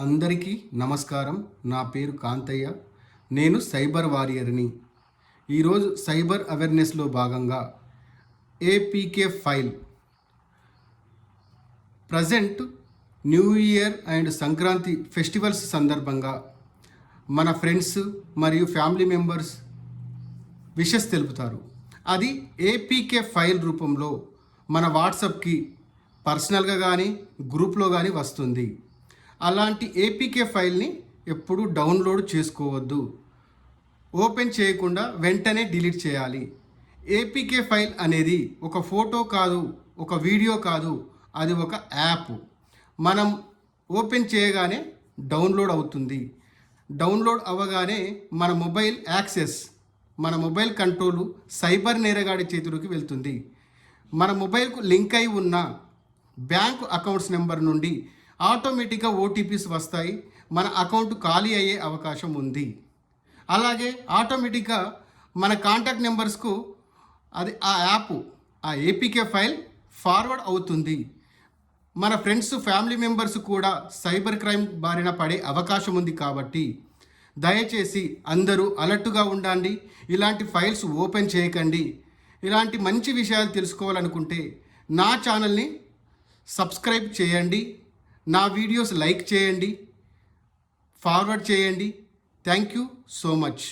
అందరికీ నమస్కారం. నా పేరు కాంతయ్య. నేను సైబర్ వారియర్ని. ఈరోజు సైబర్ అవేర్నెస్లో భాగంగా APK file present new year and Sankranti festivals సందర్భంగా మన ఫ్రెండ్స్ మరియు ఫ్యామిలీ మెంబర్స్ విషెస్ తెలుపుతారు. అది ఏపీకే ఫైల్ రూపంలో మన వాట్సాప్కి పర్సనల్గా కానీ గ్రూప్లో కానీ వస్తుంది. అలాంటి ఏపీకే ఫైల్ని ఎప్పుడూ డౌన్లోడ్ చేసుకోవద్దు. ఓపెన్ చేయకుండా వెంటనే డిలీట్ చేయాలి. ఏపీకే ఫైల్ అనేది ఒక ఫోటో కాదు, ఒక వీడియో కాదు, అది ఒక యాప్. మనం ఓపెన్ చేయగానే డౌన్లోడ్ అవుతుంది. డౌన్లోడ్ అవ్వగానే మన మొబైల్ యాక్సెస్, మన మొబైల్ కంట్రోలు సైబర్ నేరగాడి చేతులకు వెళ్తుంది. మన మొబైల్కు లింక్ అయి ఉన్న బ్యాంకు అకౌంట్స్ నెంబర్ నుండి ఆటోమేటిక్గా ఓటీపీస్ వస్తాయి. మన అకౌంట్ ఖాళీ అయ్యే అవకాశం ఉంది. అలాగే ఆటోమేటిక్గా మన కాంటాక్ట్ నెంబర్స్కు అది ఆ యాప్, ఆ ఏపీకే ఫైల్ ఫార్వర్డ్ అవుతుంది. మన ఫ్రెండ్స్, ఫ్యామిలీ మెంబర్స్ కూడా సైబర్ క్రైమ్ బారిన పడే అవకాశం ఉంది. కాబట్టి దయచేసి అందరూ అలర్ట్గా ఉండండి. ఇలాంటి ఫైల్స్ ఓపెన్ చేయకండి. ఇలాంటి మంచి విషయాలు తెలుసుకోవాలనుకుంటే నా ఛానల్ని సబ్స్క్రైబ్ చేయండి. నా వీడియోస్ లైక్ చేయండి, ఫార్వర్డ్ చేయండి. Thank you so much.